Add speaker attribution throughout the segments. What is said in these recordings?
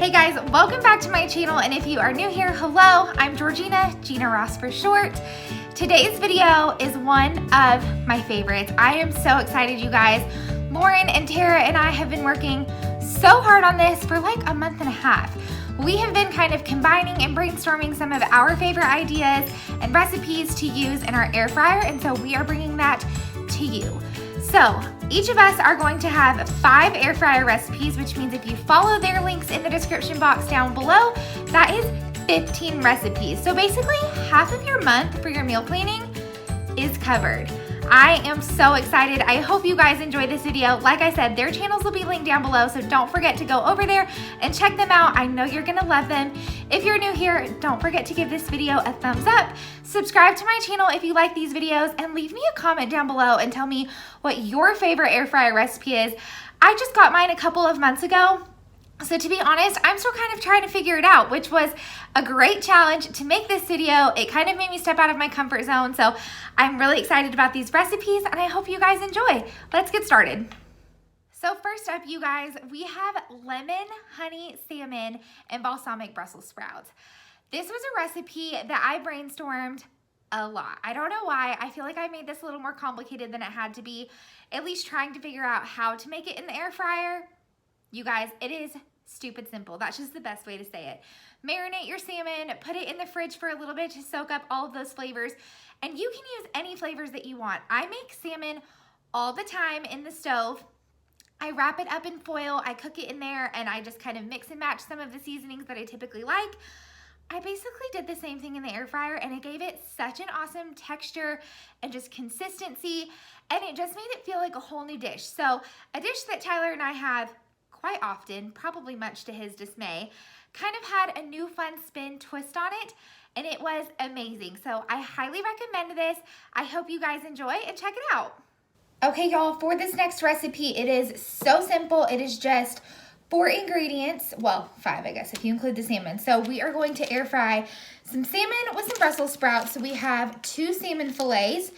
Speaker 1: Hey guys, welcome back to my channel, and if you are new here, hello, I'm Georgina, Gina Ross for short. Today's video is one of my favorites. I am so excited, you guys. Lauren and Tara and I have been working so hard on this for like a month and a half. We have been kind of combining and brainstorming some of our favorite ideas and recipes to use in our air fryer, and so we are bringing that to you. So each of us are going to have 5 air fryer recipes, which means if you follow their links in the description box down below, that is 15 recipes. So basically half of your month for your meal planning is covered. I am so excited. I hope you guys enjoy this video. Like I said, their channels will be linked down below, so don't forget to go over there and check them out. I know you're gonna love them. If you're new here, don't forget to give this video a thumbs up. Subscribe to my channel if you like these videos, and leave me a comment down below and tell me what your favorite air fryer recipe is. I just got mine a couple of months ago. So to be honest, I'm still kind of trying to figure it out, which was a great challenge to make this video. It kind of made me step out of my comfort zone. So I'm really excited about these recipes, and I hope you guys enjoy. Let's get started. So first up, you guys, we have lemon, honey, salmon, and balsamic Brussels sprouts. This was a recipe that I brainstormed a lot. I don't know why. I feel like I made this a little more complicated than it had to be, at least trying to figure out how to make it in the air fryer. You guys, it is stupid simple. That's just the best way to say it. Marinate your salmon, put it in the fridge for a little bit to soak up all of those flavors, and you can use any flavors that you want. I make salmon all the time in the stove. I wrap it up in foil, I cook it in there, and I just kind of mix and match some of the seasonings that I typically like. I basically did the same thing in the air fryer, and it gave it such an awesome texture and just consistency, and it just made it feel like a whole new dish. So a dish that Tyler and I have quite often, probably much to his dismay, kind of had a new fun spin twist on it, and it was amazing. So I highly recommend this. I hope you guys enjoy and check it out. Okay, y'all, for this next recipe, it is so simple. It is just 4 ingredients, well, 5, I guess, if you include the salmon. So we are going to air fry some salmon with some Brussels sprouts. So we have 2 salmon fillets,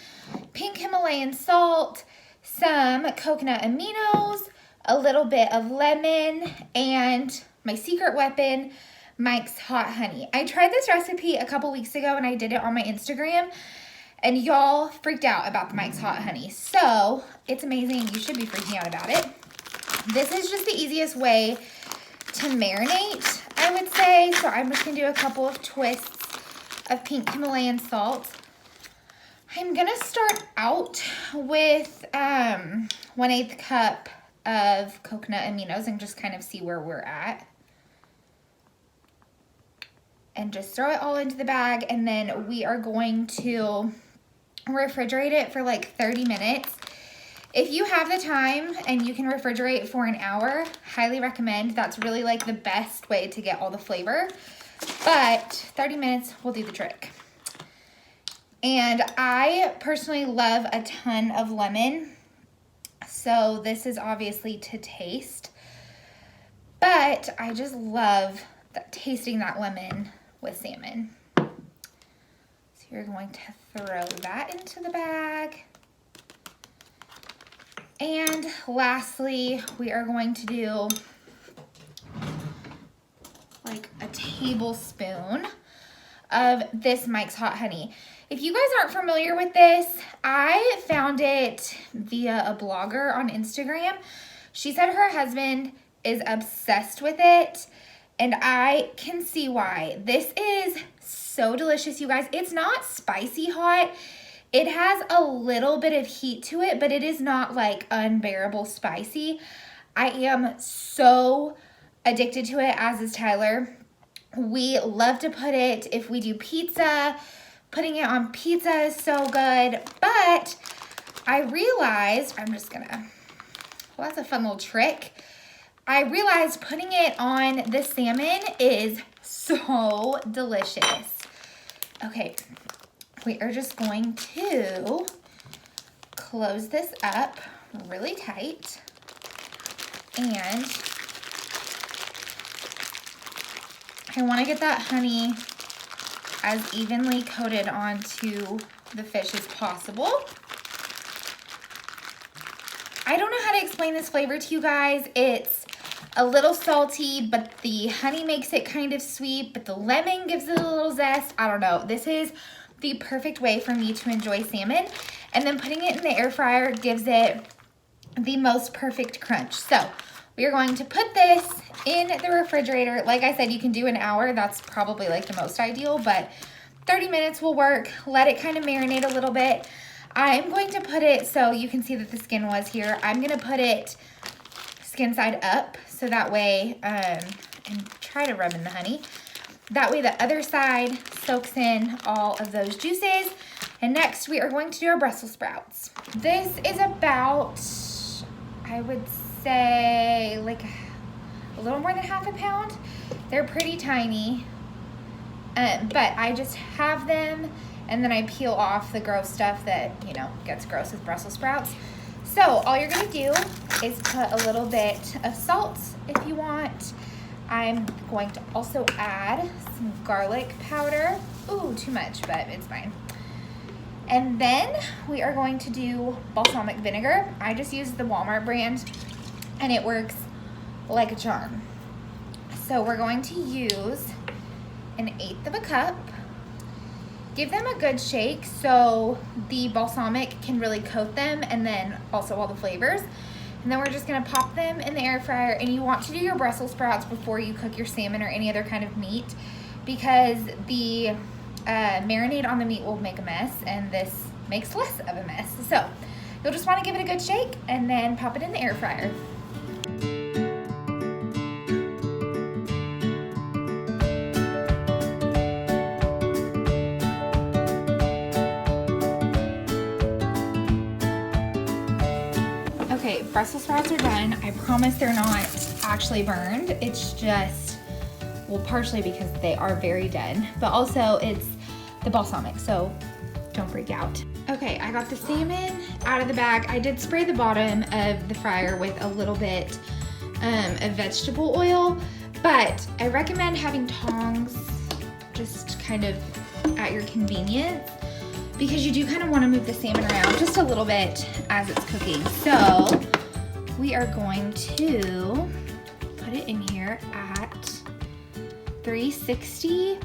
Speaker 1: pink Himalayan salt, some coconut aminos, a little bit of lemon, and my secret weapon, Mike's Hot Honey. I tried this recipe a couple weeks ago, and I did it on my Instagram, and y'all freaked out about the Mike's Hot Honey. So it's amazing. You should be freaking out about it. This is just the easiest way to marinate, I would say. So I'm just gonna do a couple of twists of pink Himalayan salt. I'm gonna start out with 1/8 cup of coconut aminos and just kind of see where we're at. And just throw it all into the bag, and then we are going to refrigerate it for like 30 minutes. If you have the time and you can refrigerate for an hour, highly recommend. That's really like the best way to get all the flavor. But 30 minutes will do the trick. And I personally love a ton of lemon. So this is obviously to taste, but I just love tasting that lemon with salmon. So you're going to throw that into the bag. And lastly, we are going to do like a tablespoon of this Mike's Hot Honey. If you guys aren't familiar with this, I found it via a blogger on Instagram. She said her husband is obsessed with it, and I can see why. This is so delicious, you guys. It's not spicy hot. It has a little bit of heat to it, but it is not like unbearable spicy. I am so addicted to it, as is Tyler. We love to put it, if we do pizza, putting it on pizza is so good. But I realized, well, that's a fun little trick. I realized putting it on the salmon is so delicious. Okay, we are just going to close this up really tight, and I want to get that honey as evenly coated onto the fish as possible. I don't know how to explain this flavor to you guys. It's a little salty, but the honey makes it kind of sweet, but the lemon gives it a little zest. I don't know. This is the perfect way for me to enjoy salmon. And then putting it in the air fryer gives it the most perfect crunch. So we are going to put this in the refrigerator. Like I said, you can do an hour. That's probably like the most ideal, but 30 minutes will work. Let it kind of marinate a little bit. I'm going to put it so you can see that the skin was here. I'm going to put it skin side up so that way, and try to rub in the honey. That way the other side soaks in all of those juices. And next we are going to do our Brussels sprouts. This is about, I would say, like a little more than half a pound. They're pretty tiny, but I just have them and then I peel off the gross stuff that, you know, gets gross with Brussels sprouts. So all you're gonna do is put a little bit of salt if you want. I'm going to also add some garlic powder. Ooh, too much, but it's fine. And then we are going to do balsamic vinegar. I just use the Walmart brand and it works like a charm. So we're going to use 1/8 of a cup. Give them a good shake so the balsamic can really coat them and then also all the flavors. And then we're just gonna pop them in the air fryer, and you want to do your Brussels sprouts before you cook your salmon or any other kind of meat because the marinade on the meat will make a mess and this makes less of a mess. So you'll just wanna give it a good shake and then pop it in the air fryer. Okay, Brussels sprouts are done. I promise they're not actually burned. It's just, well, partially because they are very done, but also it's the balsamic, so don't freak out. Okay, I got the salmon out of the bag. I did spray the bottom of the fryer with a little bit of vegetable oil, but I recommend having tongs just kind of at your convenience, because you do kind of want to move the salmon around just a little bit as it's cooking. So we are going to put it in here at 360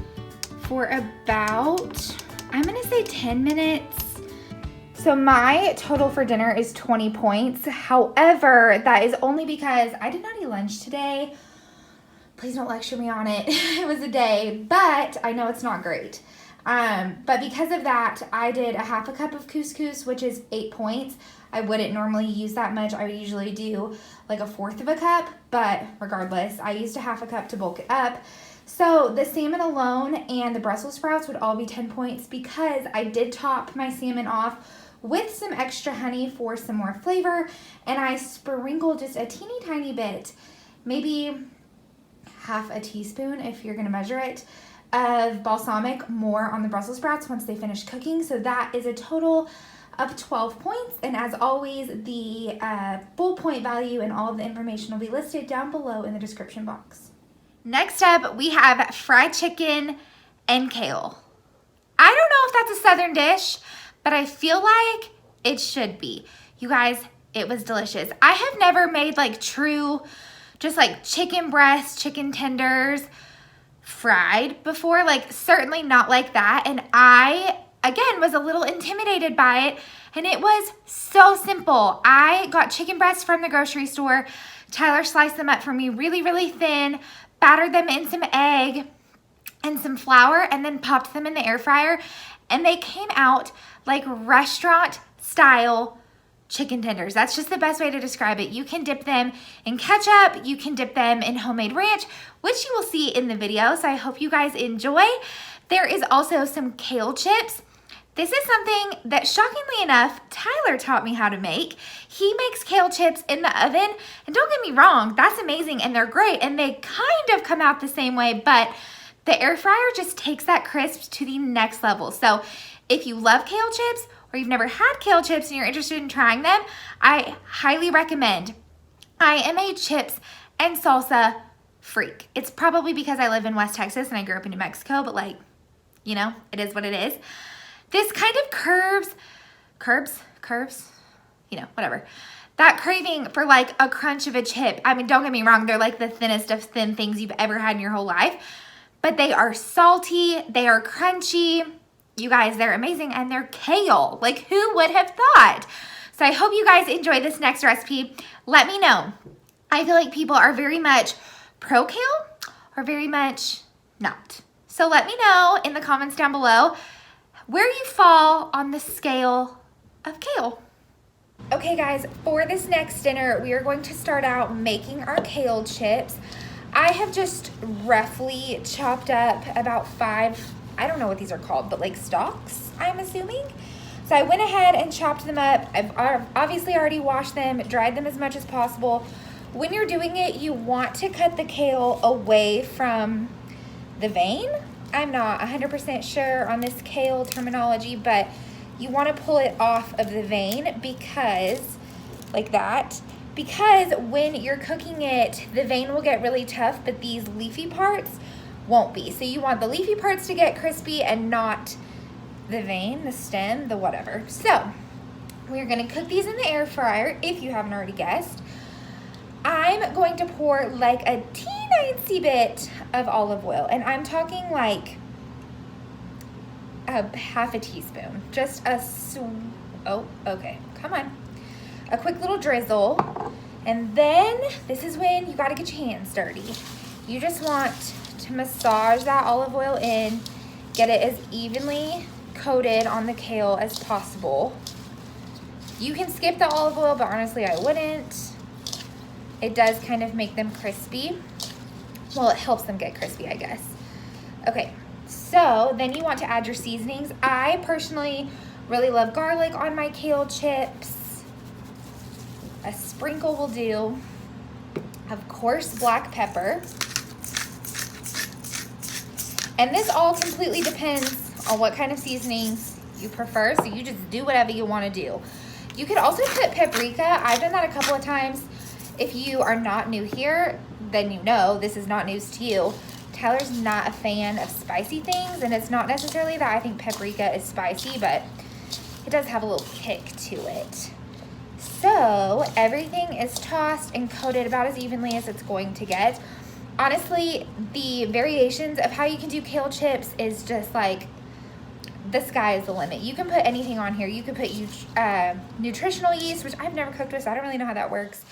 Speaker 1: for about, I'm gonna say 10 minutes. So my total for dinner is 20 points. However, that is only because I did not eat lunch today. Please don't lecture me on it. It was a day, but I know it's not great. But because of that, I did 1/2 cup of couscous, which is 8 points. I wouldn't normally use that much. I would usually do like 1/4 of a cup, but regardless, I used 1/2 cup to bulk it up. So the salmon alone and the Brussels sprouts would all be 10 points because I did top my salmon off with some extra honey for some more flavor, and I sprinkled just a teeny tiny bit, maybe 1/2 teaspoon if you're gonna measure it, of balsamic more on the Brussels sprouts once they finish cooking. So that is a total of 12 points. And as always, the full point value and all of the information will be listed down below in the description box. Next up, we have fried chicken and kale. I don't know if that's a Southern dish, but I feel like it should be. You guys, it was delicious. I have never made like true, just like chicken breasts, chicken tenders, fried before, like certainly not like that, and I again was a little intimidated by it, and it was so simple. I got chicken breasts from the grocery store. Tyler sliced them up for me really thin, battered them in some egg and some flour, and then popped them in the air fryer, and they came out like restaurant style chicken tenders. That's just the best way to describe it. You can dip them in ketchup, you can dip them in homemade ranch, which you will see in the video, so I hope you guys enjoy. There is also some kale chips. This is something that, shockingly enough, Tyler taught me how to make. He makes kale chips in the oven, and don't get me wrong, that's amazing, and they're great, and they kind of come out the same way, but the air fryer just takes that crisp to the next level. So if you love kale chips, or you've never had kale chips and you're interested in trying them, I highly recommend. I am a chips and salsa freak. It's probably because I live in West Texas and I grew up in New Mexico, but like, you know, it is what it is. This kind of curves, you know, whatever. That craving for like a crunch of a chip. I mean, don't get me wrong, they're like the thinnest of thin things you've ever had in your whole life, but they are salty, they are crunchy. You guys, they're amazing, and they're kale. Like, who would have thought? So I hope you guys enjoy this next recipe. Let me know. I feel like people are very much pro kale or very much not. So let me know in the comments down below where you fall on the scale of kale. Okay guys, for this next dinner, we are going to start out making our kale chips. I have just roughly chopped up about 5, I don't know what these are called, but like stalks, I'm assuming. So I went ahead and chopped them up. I've obviously already washed them, dried them as much as possible. When you're doing it, you want to cut the kale away from the vein. I'm not 100% sure on this kale terminology, but you want to pull it off of the vein because, like that, because when you're cooking it, the vein will get really tough, but these leafy parts won't be. So you want the leafy parts to get crispy and not the vein, the stem, the whatever. So we're gonna cook these in the air fryer, if you haven't already guessed. I'm going to pour like a teensy bit of olive oil, and I'm talking like a half a teaspoon, just a, oh, okay, come on. A quick little drizzle. And then this is when you gotta get your hands dirty. You just want to massage that olive oil in, get it as evenly coated on the kale as possible. You can skip the olive oil, but honestly I wouldn't. It does kind of make them crispy. Well, it helps them get crispy, I guess. Okay, so then you want to add your seasonings. I personally really love garlic on my kale chips. A sprinkle will do. Of course, black pepper. And this all completely depends on what kind of seasonings you prefer, so you just do whatever you want to do. You could also put paprika. I've done that a couple of times. If you are not new here, then you know this is not news to you. Tyler's not a fan of spicy things, and it's not necessarily that I think paprika is spicy, but it does have a little kick to it. So everything is tossed and coated about as evenly as it's going to get. Honestly, the variations of how you can do kale chips is just like, the sky is the limit. You can put anything on here. You could put nutritional yeast, which I've never cooked with, so I don't really know how that works.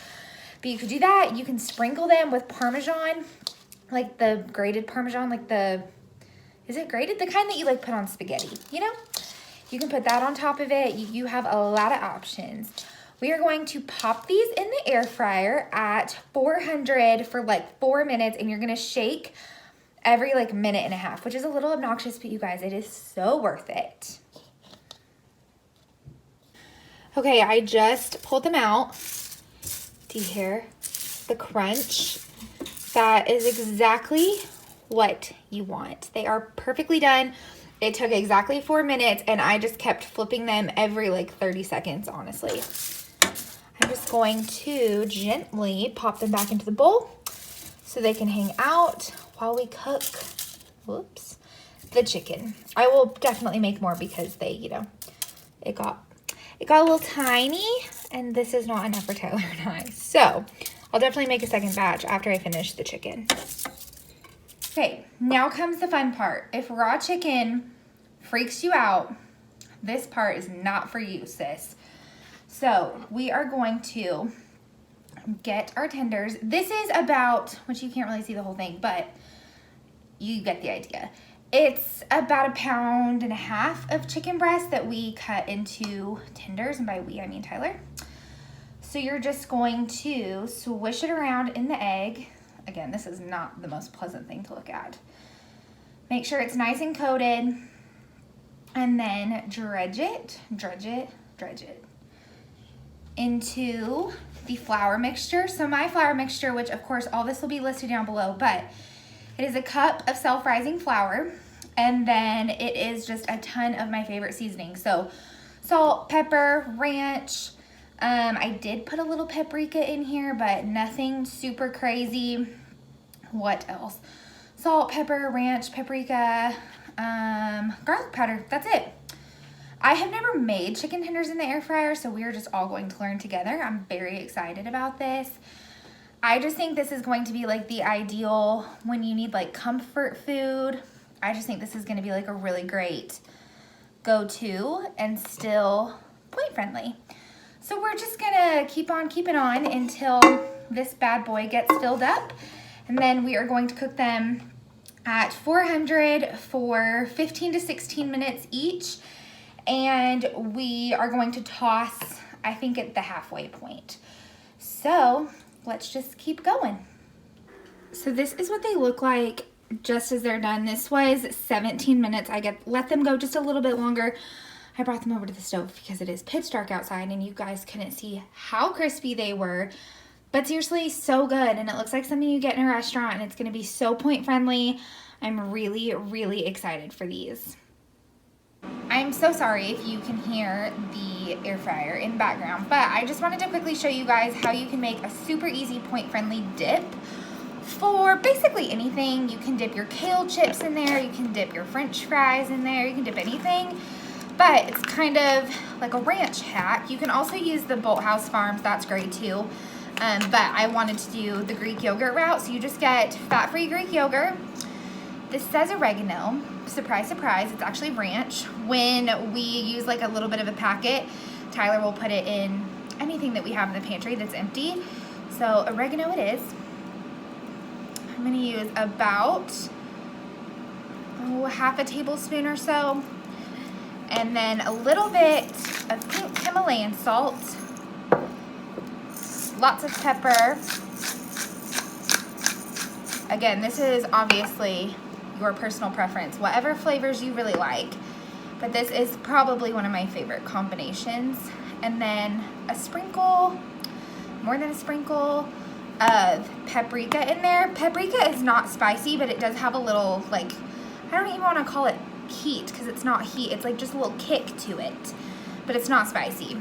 Speaker 1: But you could do that. You can sprinkle them with Parmesan, like the grated Parmesan, like the, is it grated? The kind that you like put on spaghetti, you know? You can put that on top of it. You have a lot of options. We are going to pop these in the air fryer at 400 for like 4 minutes, and you're gonna shake every like minute and a half, which is a little obnoxious, but you guys, it is so worth it. Okay, I just pulled them out. Do you hear the crunch? That is exactly what you want. They are perfectly done. It took exactly 4 minutes, and I just kept flipping them every like 30 seconds, honestly. I'm just going to gently pop them back into the bowl so they can hang out while we cook, whoops, the chicken. I will definitely make more because they, you know, it got a little tiny, and this is not enough for Tyler and I. So I'll definitely make a second batch after I finish the chicken. Okay, now comes the fun part. If raw chicken freaks you out, this part is not for you, sis. So we are going to get our tenders. This is about, which you can't really see the whole thing, but you get the idea. It's about 1.5 pounds of chicken breast that we cut into tenders, and by we, I mean Tyler. So you're just going to swish it around in the egg. Again, this is not the most pleasant thing to look at. Make sure it's nice and coated, and then dredge it into the flour mixture. So my flour mixture, which of course all this will be listed down below, but it is a cup of self-rising flour, and then it is just a ton of my favorite seasonings. So salt, pepper, ranch. I did put a little paprika in here, but nothing super crazy. What else? Salt, pepper, ranch, paprika, garlic powder. That's it. I have never made chicken tenders in the air fryer, so we are just all going to learn together. I'm very excited about this. I just think this is going to be like the ideal when you need like comfort food. I just think this is going to be like a really great go-to and still point friendly. So we're just gonna keep on keeping on until this bad boy gets filled up, and then we are going to cook them at 400 for 15 to 16 minutes each, and we are going to toss, I think, at the halfway point. So let's just keep going. So this is what they look like just as they're done. This was 17 minutes. I let them go just a little bit longer. I brought them over to the stove because it is pitch dark outside and you guys couldn't see how crispy they were. But seriously, so good. And it looks like something you get in a restaurant, and it's gonna be so point friendly. I'm really, really excited for these. I'm so sorry if you can hear the air fryer in the background, but I just wanted to quickly show you guys how you can make a super easy point friendly dip for basically anything. You can dip your kale chips in there, you can dip your french fries in there, you can dip anything, but it's kind of like a ranch hack. You can also use the Bolthouse Farms, that's great too, but I wanted to do the Greek yogurt route, so you just get fat-free Greek yogurt. This says oregano, surprise, surprise, it's actually ranch. When we use like a little bit of a packet, Tyler will put it in anything that we have in the pantry that's empty, so oregano it is. I'm gonna use about half a tablespoon or so, and then a little bit of pink Himalayan salt, lots of pepper. Again, this is obviously your personal preference, whatever flavors you really like, but this is probably one of my favorite combinations. And then a sprinkle, more than a sprinkle, of paprika in there. Paprika is not spicy, but it does have a little, like, I don't even want to call it heat because it's not heat, it's like just a little kick to it, but it's not spicy.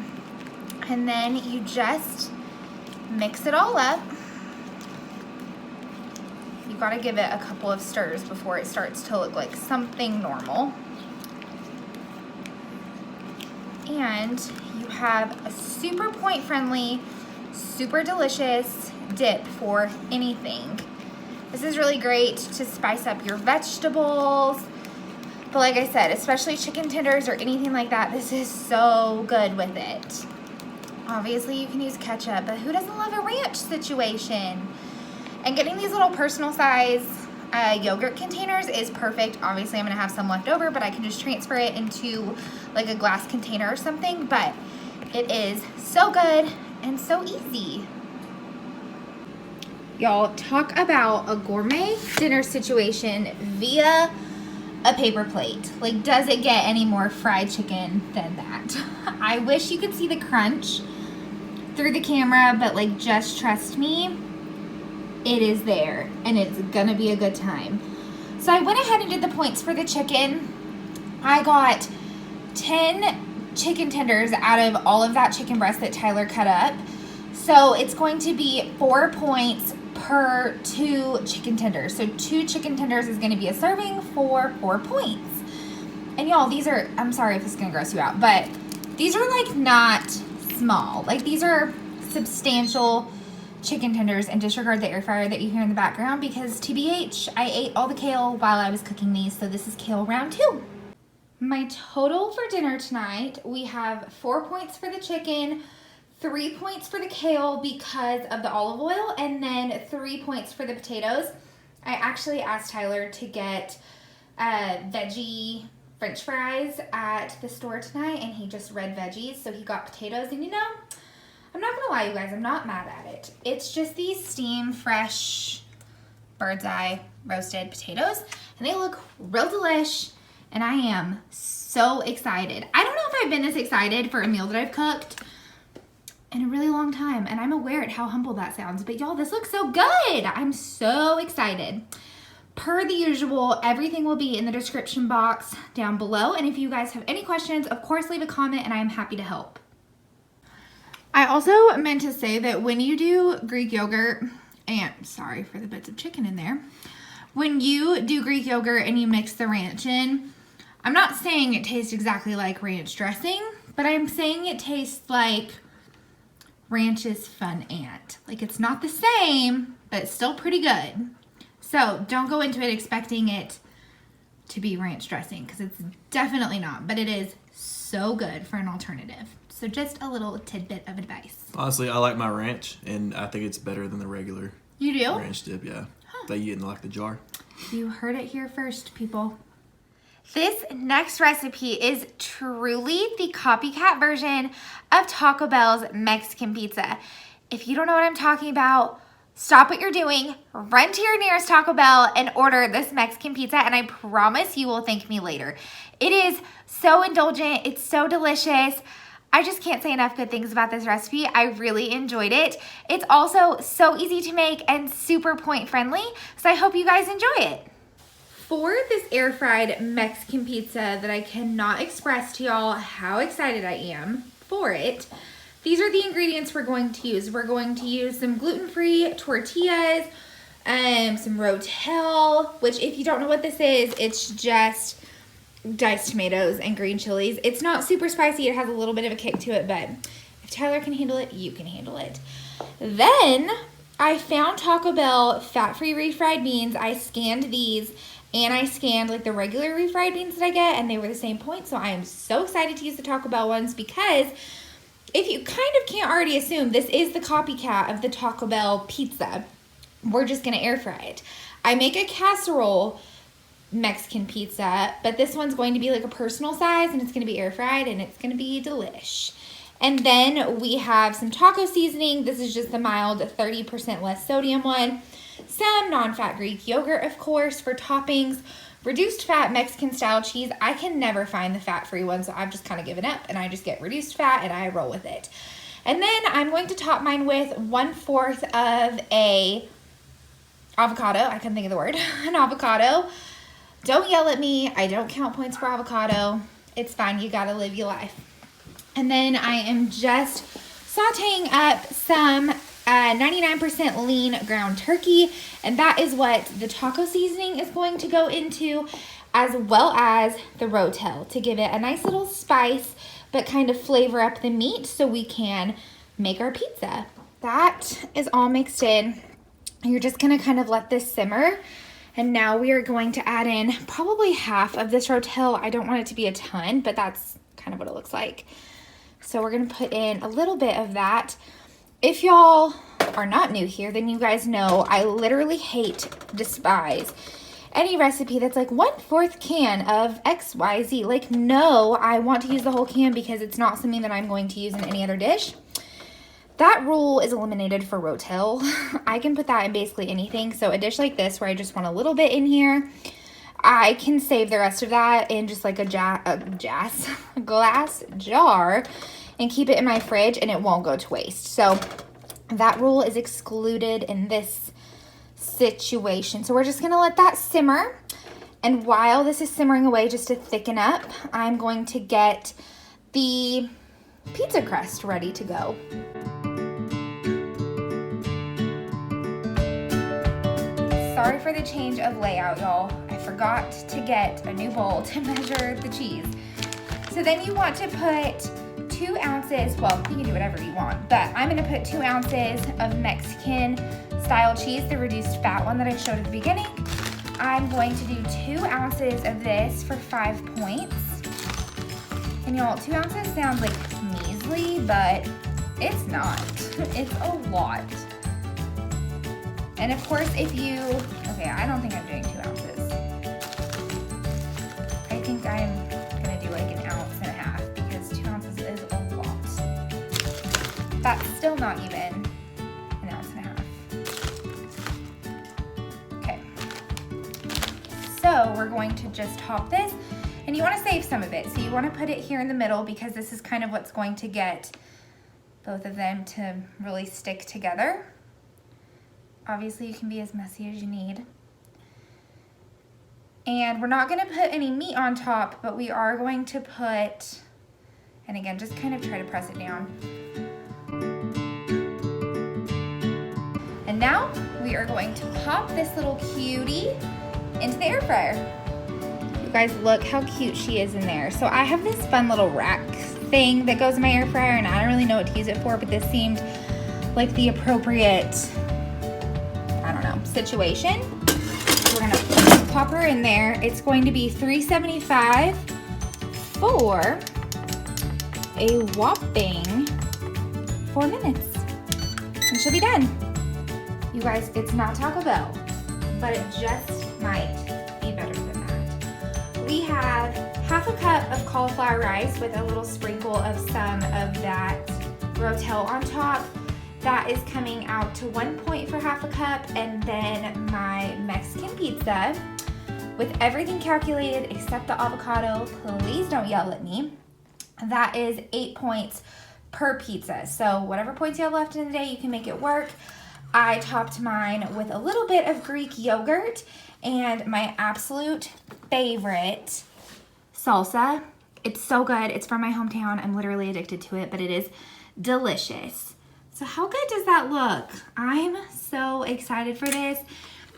Speaker 1: And then you just mix it all up. You gotta give it a couple of stirs before it starts to look like something normal. And you have a super point friendly, super delicious dip for anything. This is really great to spice up your vegetables. But like I said, especially chicken tenders or anything like that, this is so good with it. Obviously you can use ketchup, but who doesn't love a ranch situation? And getting these little personal size yogurt containers is perfect. Obviously I'm gonna have some left over, but I can just transfer it into like a glass container or something, but it is so good and so easy. Y'all, talk about a gourmet dinner situation via a paper plate. Like, does it get any more fried chicken than that? I wish you could see the crunch through the camera, but like, just trust me, it is there and it's gonna be a good time. So I went ahead and did the points for the chicken. I got 10 chicken tenders out of all of that chicken breast that Tyler cut up. So it's going to be 4 points per 2 chicken tenders. So 2 chicken tenders is gonna be a serving for 4 points. And y'all, these are, I'm sorry if it's gonna gross you out, but these are like not small. Like, these are substantial chicken tenders, and disregard the air fryer that you hear in the background because TBH, I ate all the kale while I was cooking these, so this is kale round 2. My total for dinner tonight, we have 4 points for the chicken, 3 points for the kale because of the olive oil, and then 3 points for the potatoes. I actually asked Tyler to get veggie french fries at the store tonight, and he just read veggies, so he got potatoes, and you know, I'm not gonna lie, you guys, I'm not mad at it. It's just these steam fresh bird's eye roasted potatoes, and they look real delish, and I am so excited. I don't know if I've been this excited for a meal that I've cooked in a really long time, and I'm aware at how humble that sounds, but y'all, this looks so good. I'm so excited. Per the usual, everything will be in the description box down below, and if you guys have any questions, of course, leave a comment, and I am happy to help. I also meant to say that when you do Greek yogurt, and sorry for the bits of chicken in there, when you do Greek yogurt and you mix the ranch in, I'm not saying it tastes exactly like ranch dressing, but I'm saying it tastes like Ranch's Fun Ant. Like, it's not the same, but it's still pretty good. So don't go into it expecting it to be ranch dressing, because it's definitely not, but it is so good for an alternative. So just a little tidbit of advice.
Speaker 2: Honestly, I like my ranch, and I think it's better than the regular
Speaker 1: You do?
Speaker 2: ranch dip, yeah. That you get in like the jar.
Speaker 1: You heard it here first, people. This next recipe is truly the copycat version of Taco Bell's Mexican pizza. If you don't know what I'm talking about, stop what you're doing, run to your nearest Taco Bell and order this Mexican pizza, and I promise you will thank me later. It is so indulgent, it's so delicious. I just can't say enough good things about this recipe. I really enjoyed it. It's also so easy to make and super point friendly, so I hope you guys enjoy it. For this air fried Mexican pizza that I cannot express to y'all how excited I am for it, these are the ingredients we're going to use. We're going to use some gluten-free tortillas, some Rotel, which if you don't know what this is, it's just diced tomatoes and green chilies. It's not super spicy. It has a little bit of a kick to it, but if Tyler can handle it, you can handle it. Then I found Taco Bell fat-free refried beans. I scanned these, and I scanned like the regular refried beans that I get, and they were the same point. So I am so excited to use the Taco Bell ones, because if you kind of can't already assume, this is the copycat of the Taco Bell pizza. We're just gonna air fry it. I make a casserole Mexican pizza, but this one's going to be like a personal size, and it's gonna be air fried, and it's gonna be delish. And then we have some taco seasoning. This is just the mild 30% less sodium one. Some non-fat Greek yogurt, of course, for toppings. Reduced fat Mexican style cheese. I can never find the fat-free one, so I've just kind of given up, and I just get reduced fat and I roll with it. And then I'm going to top mine with 1/4 of a avocado. I couldn't think of the word. An avocado. Don't yell at me. I don't count points for avocado. It's fine. You gotta live your life. And then I am just sauteing up some 99% lean ground turkey, and that is what the taco seasoning is going to go into, as well as the Rotel, to give it a nice little spice but kind of flavor up the meat so we can make our pizza. That is all mixed in. You're just gonna kind of let this simmer, and now we are going to add in probably half of this Rotel. I don't want it to be a ton, but that's kind of what it looks like. So we're gonna put in a little bit of that. If y'all are not new here, then you guys know I literally despise any recipe that's like 1/4 can of XYZ. Like, no, I want to use the whole can because it's not something that I'm going to use in any other dish. That rule is eliminated for Rotel. I can put that in basically anything. So a dish like this where I just want a little bit in here, I can save the rest of that in just like a glass jar and keep it in my fridge, and it won't go to waste. So that rule is excluded in this situation. So we're just gonna let that simmer. And while this is simmering away, just to thicken up, I'm going to get the pizza crust ready to go. Sorry for the change of layout, y'all. I forgot to get a new bowl to measure the cheese. So then you want to put 2 ounces, well, you can do whatever you want, but I'm gonna put 2 ounces of Mexican style cheese, the reduced fat one that I showed at the beginning. I'm going to do 2 ounces of this for 5 points. And y'all, 2 ounces sounds like measly, but it's not. It's a lot. And of course, okay, I don't think I'm doing 2 ounces. I think I'm gonna do like 1.5 ounces because 2 ounces is a lot. That's still not even 1.5 ounces. Okay. So we're going to just top this, and you wanna save some of it. So you wanna put it here in the middle because this is kind of what's going to get both of them to really stick together. Obviously, you can be as messy as you need. And we're not gonna put any meat on top, but we are going to put, and again, just kind of try to press it down. And now we are going to pop this little cutie into the air fryer. guys, look how cute she is in there. So I have this fun little rack thing that goes in my air fryer, and I don't really know what to use it for, but this seemed like the appropriate, I don't know, situation. So we're gonna pop her in there. It's going to be $3.75 for a whopping 4 minutes. And she'll be done. You guys, it's not Taco Bell, but it just might be better than that. We have half a cup of cauliflower rice with a little sprinkle of some of that rotel on top. That is coming out to 1 point for half a cup. And then my Mexican pizza with everything calculated except the avocado. Please don't yell at me. That is 8 points per pizza. So whatever points you have left in the day, you can make it work. I topped mine with a little bit of Greek yogurt and my absolute favorite salsa. It's so good. It's from my hometown. I'm literally addicted to it, but it is delicious. So how good does that look? I'm so excited for this.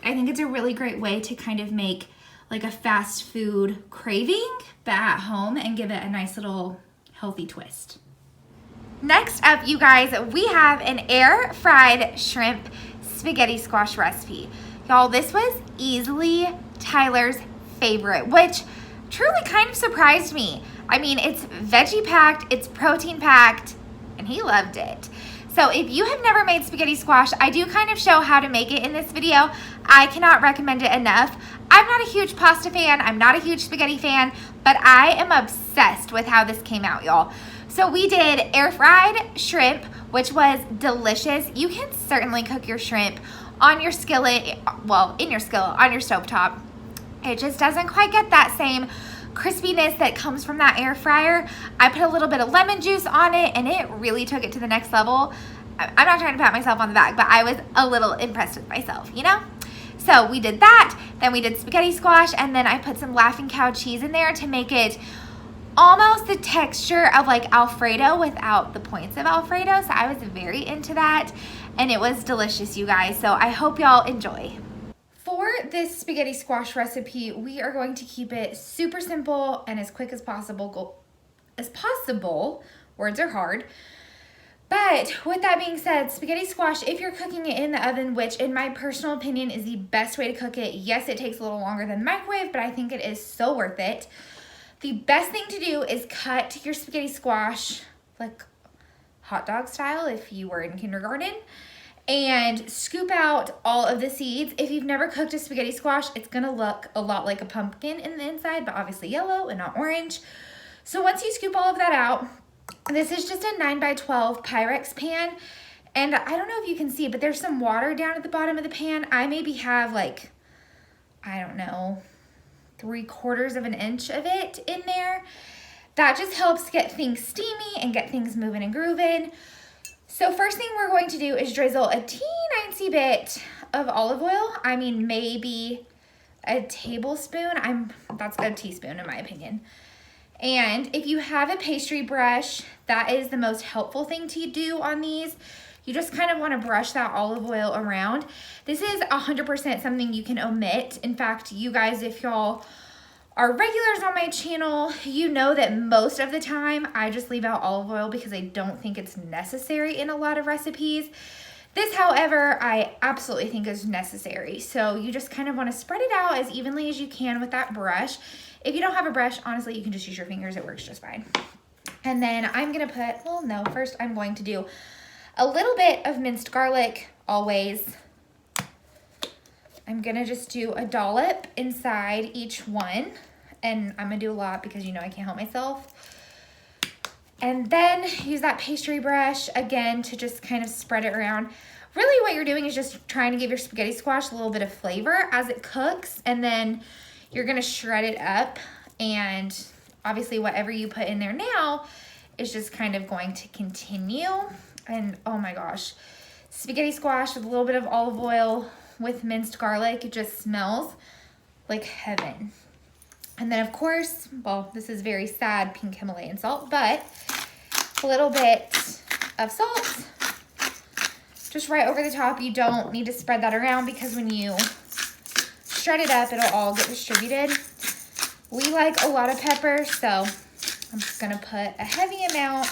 Speaker 1: I think it's a really great way to kind of make like a fast food craving, but at home, and give it a nice little healthy twist. Next up, you guys, we have an air fried shrimp spaghetti squash recipe. Y'all, this was easily Tyler's favorite, which truly kind of surprised me. I mean, it's veggie packed, it's protein packed, and he loved it. So if you have never made spaghetti squash, I do kind of show how to make it in this video. I cannot recommend it enough. I'm not a huge pasta fan, I'm not a huge spaghetti fan, but I am obsessed with how this came out, y'all. So we did air fried shrimp, which was delicious. You can certainly cook your shrimp on your skillet, well, in your skillet, on your stovetop. It just doesn't quite get that same crispiness that comes from that air fryer. I put a little bit of lemon juice on it and it really took it to the next level. I'm not trying to pat myself on the back, but I was a little impressed with myself, you know? So we did that, then we did spaghetti squash, and then I put some Laughing Cow cheese in there to make it almost the texture of like Alfredo without the points of Alfredo. So I was very into that and it was delicious, you guys. So I hope y'all enjoy. For this spaghetti squash recipe, we are going to keep it super simple and as quick as possible. Words are hard. But with that being said, spaghetti squash, if you're cooking it in the oven, which in my personal opinion is the best way to cook it, yes, it takes a little longer than the microwave, but I think it is so worth it. The best thing to do is cut your spaghetti squash like hot dog style if you were in kindergarten, and scoop out all of the seeds. If you've never cooked a spaghetti squash, it's gonna look a lot like a pumpkin in the inside, but obviously yellow and not orange. So once you scoop all of that out, this is just a 9x12 Pyrex pan. And I don't know if you can see, but there's some water down at the bottom of the pan. I maybe have like, I don't know, 3/4 of an inch of it in there. That just helps get things steamy and get things moving and grooving. So first thing we're going to do is drizzle a teeny bit of olive oil. I mean, maybe a tablespoon. That's a teaspoon in my opinion. And if you have a pastry brush, that is the most helpful thing to do on these. You just kind of want to brush that olive oil around. This is 100% something you can omit. In fact, you guys, if y'all are regulars on my channel, you know that most of the time I just leave out olive oil because I don't think it's necessary in a lot of recipes. This, however, I absolutely think is necessary. So you just kind of want to spread it out as evenly as you can with that brush. If you don't have a brush, honestly, you can just use your fingers. It works just fine. And then I'm going to put, well, no, first I'm going to do a little bit of minced garlic, always. I'm going to just do a dollop inside each one. And I'm going to do a lot because you know I can't help myself. And then use that pastry brush again to just kind of spread it around. Really what you're doing is just trying to give your spaghetti squash a little bit of flavor as it cooks. And then you're going to shred it up. And obviously whatever you put in there now is just kind of going to continue. And oh my gosh, spaghetti squash with a little bit of olive oil with minced garlic, it just smells like heaven. And then of course, well, this is very sad pink Himalayan salt, but a little bit of salt just right over the top. You don't need to spread that around because when you shred it up, it'll all get distributed. We like a lot of pepper, so I'm just gonna put a heavy amount.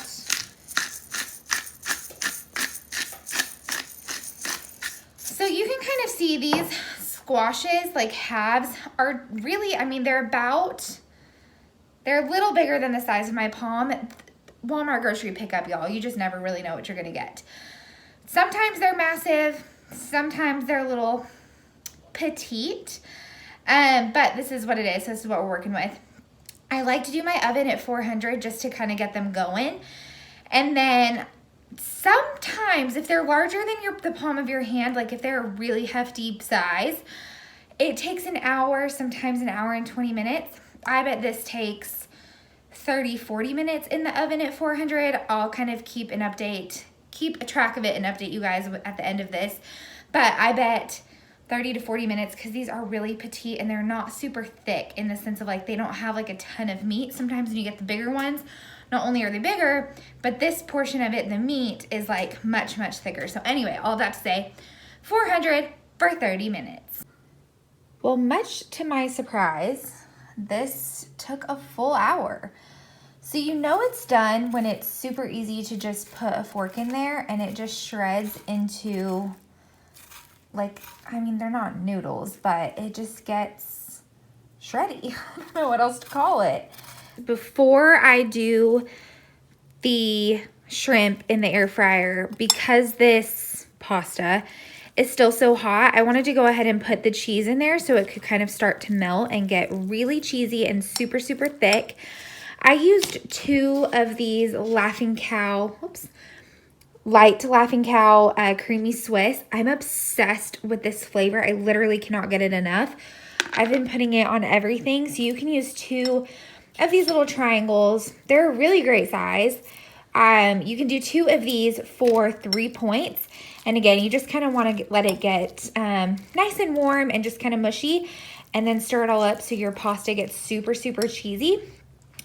Speaker 1: So you can kind of see these squashes, like halves, are really, I mean, they're a little bigger than the size of my palm. Walmart grocery pickup, y'all. You just never really know what you're gonna get. Sometimes they're massive, sometimes they're a little petite, but this is what it is. This is what we're working with. I like to do my oven at 400 just to kind of get them going. And then sometimes if they're larger than the palm of your hand, like if they're a really hefty size, it takes an hour, sometimes an hour and 20 minutes. I bet this takes 30, 40 minutes in the oven at 400. I'll kind of keep a track of it and update you guys at the end of this. But I bet 30 to 40 minutes because these are really petite and they're not super thick in the sense of like they don't have like a ton of meat. Sometimes when you get the bigger ones, not only are they bigger, but this portion of it, the meat, is like much, much thicker. So anyway, all that to say, 400 for 30 minutes. Well, much to my surprise, this took a full hour. So you know it's done when it's super easy to just put a fork in there and it just shreds into, like, I mean, they're not noodles, but it just gets shreddy. I don't know what else to call it. Before I do the shrimp in the air fryer, because this pasta is still so hot, I wanted to go ahead and put the cheese in there so it could kind of start to melt and get really cheesy and super, super thick. I used 2 of these Laughing Cow, light Laughing Cow creamy Swiss. I'm obsessed with this flavor. I literally cannot get it enough. I've been putting it on everything. So you can use 2 of these little triangles. They're a really great size. You can do 2 of these for 3 points. And again, you just kind of want to let it get nice and warm and just kind of mushy, and then stir it all up so your pasta gets super, super cheesy.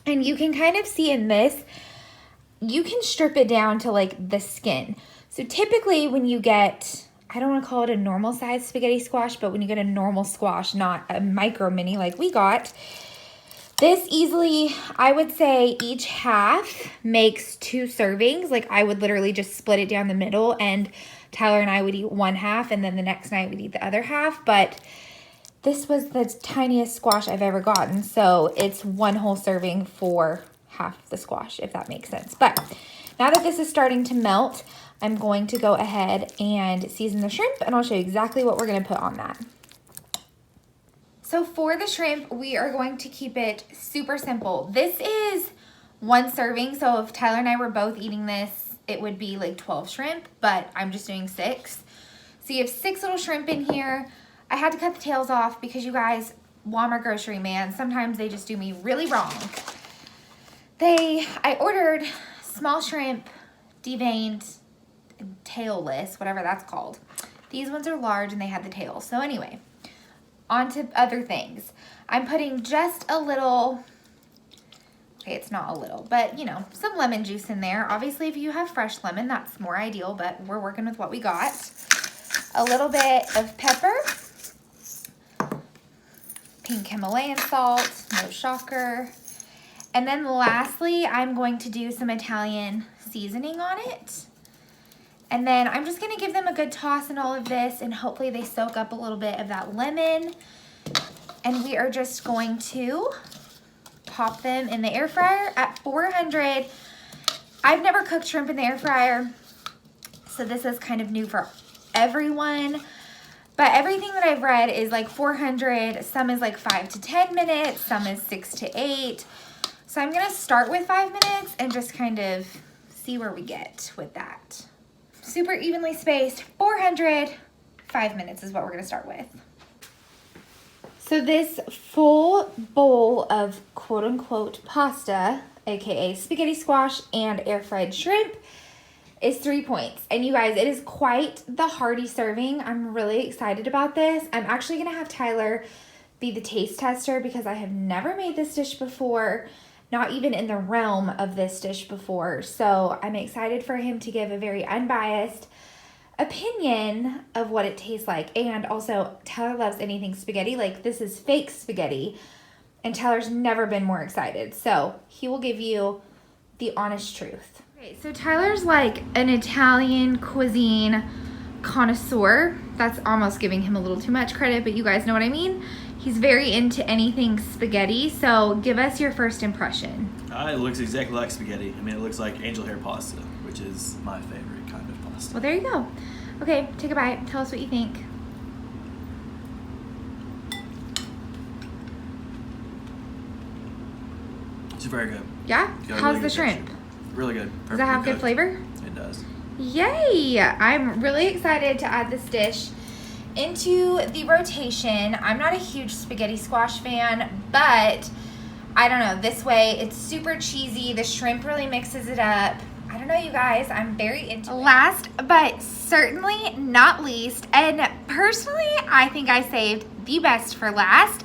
Speaker 1: And you can kind of see in this, you can strip it down to like the skin. So typically when you get, I don't want to call it a normal size spaghetti squash, but when you get a normal squash, not a micro mini like we got, this easily, I would say each half makes 2 servings. Like I would literally just split it down the middle, and Tyler and I would eat one half and then the next night we'd eat the other half. But this was the tiniest squash I've ever gotten. So it's 1 whole serving for half the squash, if that makes sense. But now that this is starting to melt, I'm going to go ahead and season the shrimp, and I'll show you exactly what we're going to put on that. So for the shrimp, we are going to keep it super simple. This is 1 serving. So if Tyler and I were both eating this, it would be like 12 shrimp, but I'm just doing 6. So you have 6 little shrimp in here. I had to cut the tails off because you guys, Walmart grocery, man, sometimes they just do me really wrong. I ordered small shrimp, deveined, tailless, whatever that's called. These ones are large and they had the tail. So anyway, on to other things. I'm putting just a little, okay, it's not a little, but you know, some lemon juice in there. Obviously, if you have fresh lemon, that's more ideal, but we're working with what we got. A little bit of pepper, pink Himalayan salt, no shocker. And then lastly, I'm going to do some Italian seasoning on it. And then I'm just gonna give them a good toss in all of this, and hopefully they soak up a little bit of that lemon. And we are just going to pop them in the air fryer at 400. I've never cooked shrimp in the air fryer, so this is kind of new for everyone. But everything that I've read is like 400, some is like 5 to 10 minutes, some is 6 to 8. So I'm gonna start with 5 minutes and just kind of see where we get with that. Super evenly spaced, 400, 5 minutes is what we're gonna start with. So this full bowl of quote unquote pasta, AKA spaghetti squash and air fried shrimp, is 3 points. And you guys, it is quite the hearty serving. I'm really excited about this. I'm actually gonna have Tyler be the taste tester because I have never made this dish before, not even in the realm of this dish before. So I'm excited for him to give a very unbiased opinion of what it tastes like. And also, Tyler loves anything spaghetti. Like, this is fake spaghetti. And Tyler's never been more excited. So he will give you the honest truth. Okay, so Tyler's like an Italian cuisine connoisseur. That's almost giving him a little too much credit, but you guys know what I mean. He's very into anything spaghetti. So give us your first impression.
Speaker 2: It looks exactly like spaghetti. I mean, it looks like angel hair pasta, which is my favorite kind of pasta.
Speaker 1: Well, there you go. Okay, take a bite. Tell us what you think.
Speaker 2: It's very good.
Speaker 1: Yeah?
Speaker 2: Got a
Speaker 1: How's
Speaker 2: really
Speaker 1: the
Speaker 2: good
Speaker 1: shrimp?
Speaker 2: texture. Really good.
Speaker 1: Does that have good flavor?
Speaker 2: It does.
Speaker 1: Yay! I'm really excited to add this dish into the rotation. I'm not a huge spaghetti squash fan, but I don't know, this way it's super cheesy. The shrimp really mixes it up. I don't know, you guys, I'm very into it. Last but certainly not least, and personally I think I saved the best for last,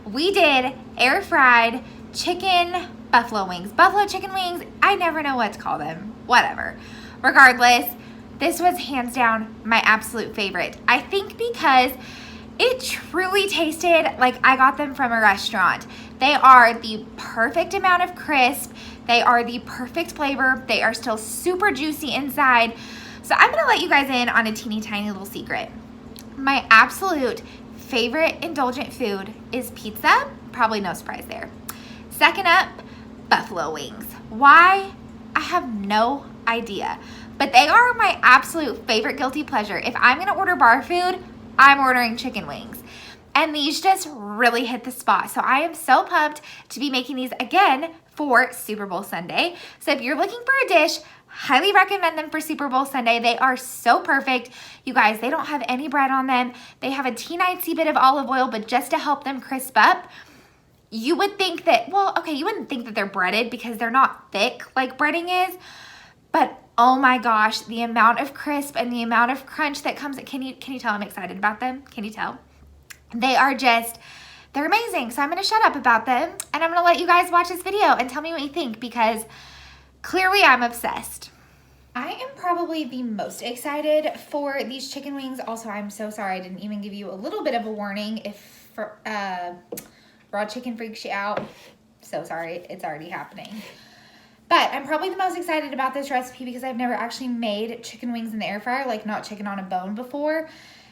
Speaker 1: we did air fried chicken buffalo wings. Buffalo chicken wings, I never know what to call them. Whatever. Regardless, this was hands down my absolute favorite. I think because it truly tasted like I got them from a restaurant. They are the perfect amount of crisp. They are the perfect flavor. They are still super juicy inside. So I'm gonna let you guys in on a teeny tiny little secret. My absolute favorite indulgent food is pizza. Probably no surprise there. Second up, buffalo wings. Why? I have no idea. But they are my absolute favorite guilty pleasure. If I'm gonna order bar food, I'm ordering chicken wings. And these just really hit the spot. So I am so pumped to be making these again for Super Bowl Sunday. So if you're looking for a dish, highly recommend them for Super Bowl Sunday. They are so perfect. You guys, they don't have any bread on them. They have a teeny bit of olive oil, but just to help them crisp up. You would think that, well, okay, you wouldn't think that they're breaded because they're not thick like breading is. But oh my gosh, the amount of crisp and the amount of crunch that comes, can you tell I'm excited about them? Can you tell? They are just, they're amazing. So I'm gonna shut up about them and I'm gonna let you guys watch this video and tell me what you think because clearly I'm obsessed. I am probably the most excited for these chicken wings. Also, I'm so sorry I didn't even give you a little bit of a warning if raw chicken freaks you out. So sorry, it's already happening. But I'm probably the most excited about this recipe because I've never actually made chicken wings in the air fryer, like not chicken on a bone before.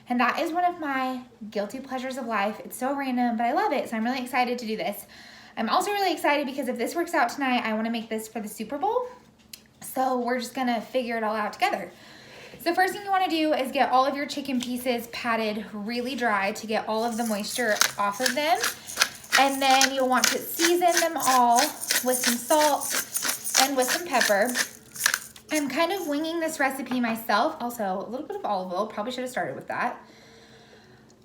Speaker 1: And that is one of my guilty pleasures of life. It's so random, but I love it. So I'm really excited to do this. I'm also really excited because if this works out tonight, I want to make this for the Super Bowl. So we're just going to figure it all out together. So first thing you want to do is get all of your chicken pieces patted really dry to get all of the moisture off of them. And then you'll want to season them all with some salt and with some pepper. I'm kind of winging this recipe myself. Also, a little bit of olive oil. Probably should have started with that.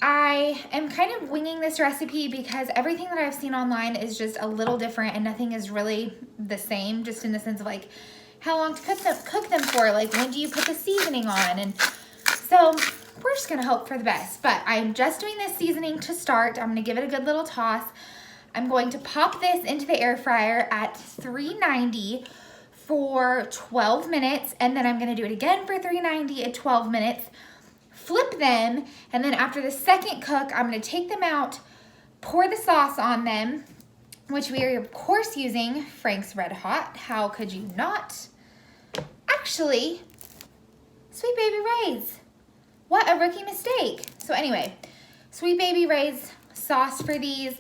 Speaker 1: I am kind of winging this recipe because everything that I've seen online is just a little different and nothing is really the same, just in the sense of like how long to cook them for, like when do you put the seasoning on. And so we're just gonna hope for the best. But I'm just doing this seasoning to start. I'm gonna give it a good little toss. I'm going to pop this into the air fryer at 390 for 12 minutes, and then I'm gonna do it again for 390 at 12 minutes. Flip them, and then after the second cook, I'm gonna take them out, pour the sauce on them, which we are of course using Frank's Red Hot. How could you not? Actually, Sweet Baby Ray's. What a rookie mistake. So anyway, Sweet Baby Ray's sauce for these,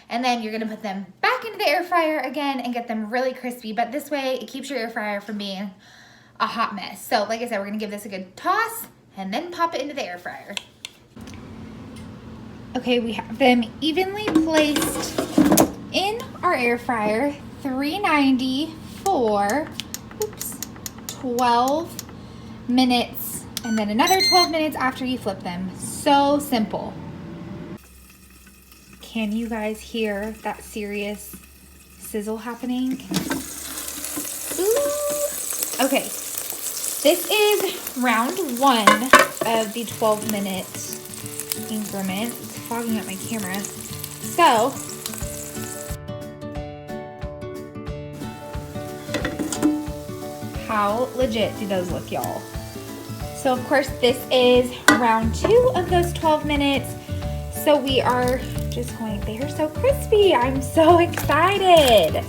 Speaker 1: and then you're gonna put them back into the air fryer again and get them really crispy, but this way it keeps your air fryer from being a hot mess. So like I said, we're gonna give this a good toss and then pop it into the air fryer. Okay, we have them evenly placed in our air fryer, 390 for, 12 minutes, and then another 12 minutes after you flip them. So simple. Can you guys hear that serious sizzle happening? Ooh. Okay, this is round 1 of the 12-minute increment. It's fogging up my camera. So, how legit do those look, y'all? So of course this is round 2 of those 12 minutes. So we are just going, they are so crispy. I'm so excited.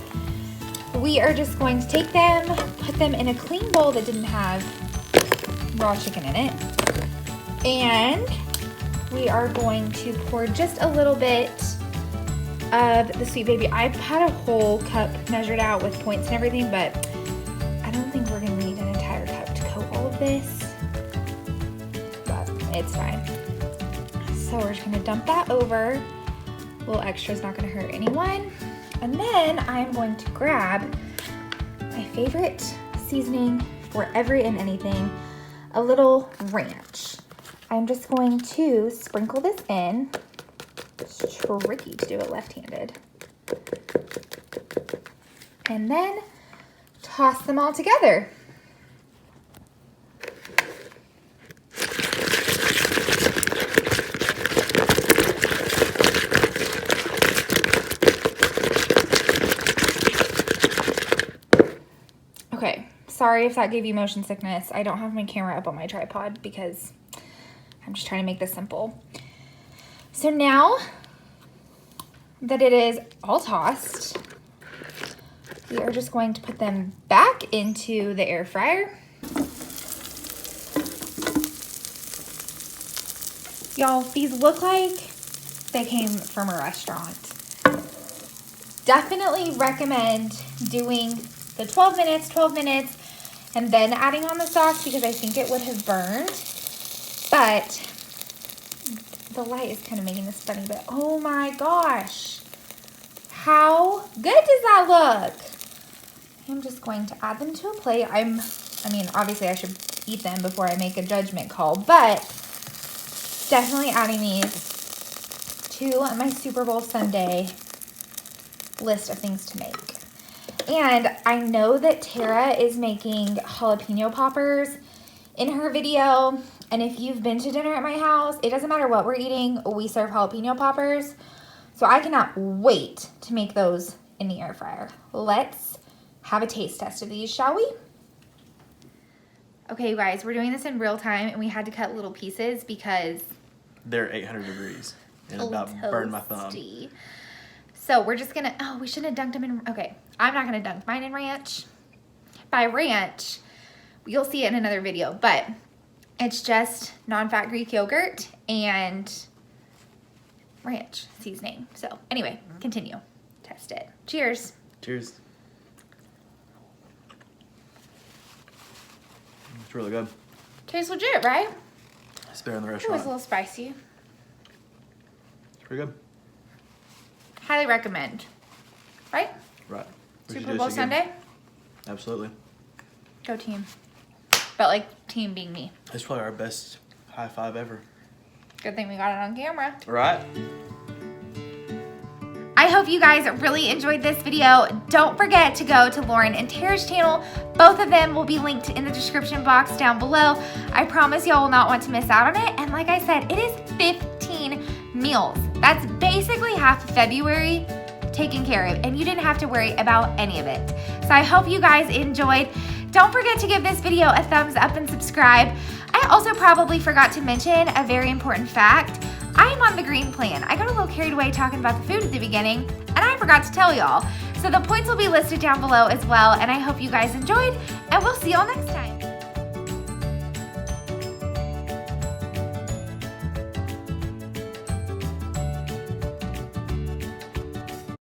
Speaker 1: We are just going to take them, put them in a clean bowl that didn't have raw chicken in it. And we are going to pour just a little bit of the Sweet Baby. I've had a whole cup measured out with points and everything, but I don't think we're gonna need an entire cup to coat all of this, but it's fine. So we're just gonna dump that over. A little extra is not gonna hurt anyone. And then I'm going to grab my favorite seasoning for every and anything, a little ranch. I'm just going to sprinkle this in. It's tricky to do it left-handed. And then toss them all together. Okay, sorry if that gave you motion sickness. I don't have my camera up on my tripod because I'm just trying to make this simple. So now that it is all tossed, we are just going to put them back into the air fryer. Y'all, these look like they came from a restaurant. Definitely recommend doing the 12 minutes, and then adding on the sauce because I think it would have burned. But the light is kind of making this funny, but oh my gosh. How good does that look? I'm just going to add them to a plate. I mean, obviously I should eat them before I make a judgment call, but definitely adding these to my Super Bowl Sunday list of things to make. And I know that Tara is making jalapeno poppers in her video. And if you've been to dinner at my house, it doesn't matter what we're eating, we serve jalapeno poppers. So I cannot wait to make those in the air fryer. Let's have a taste test of these, shall we? Okay, you guys, we're doing this in real time, and we had to cut little pieces because
Speaker 2: they're 800 degrees and about burned my thumb.
Speaker 1: So we're just gonna, oh, we shouldn't have dunked them in, okay. I'm not gonna dunk mine in ranch. By ranch, you'll see it in another video, but it's just non-fat Greek yogurt and ranch seasoning. So anyway, continue. Test it. Cheers.
Speaker 2: Cheers. It's really good.
Speaker 1: Tastes legit, right?
Speaker 2: It's better in the
Speaker 1: It was
Speaker 2: restaurant.
Speaker 1: a little spicy.
Speaker 2: It's pretty good.
Speaker 1: Highly recommend. Right?
Speaker 2: Right. We should
Speaker 1: Super
Speaker 2: do
Speaker 1: Bowl
Speaker 2: this again.
Speaker 1: Sunday?
Speaker 2: Absolutely.
Speaker 1: Go team. But like team being me.
Speaker 2: It's probably our best high five ever.
Speaker 1: Good thing we got it on camera.
Speaker 2: Right?
Speaker 1: I hope you guys really enjoyed this video. Don't forget to go to Lauren and Tara's channel. Both of them will be linked in the description box down below. I promise y'all will not want to miss out on it. And like I said, it is 15 meals. That's basically half of February taken care of, and you didn't have to worry about any of it. So I hope you guys enjoyed. Don't forget to give this video a thumbs up and subscribe. I also probably forgot to mention a very important fact. I am on the green plan. I got a little carried away talking about the food at the beginning, and I forgot to tell y'all. So the points will be listed down below as well, and I hope you guys enjoyed, and we'll see y'all next time.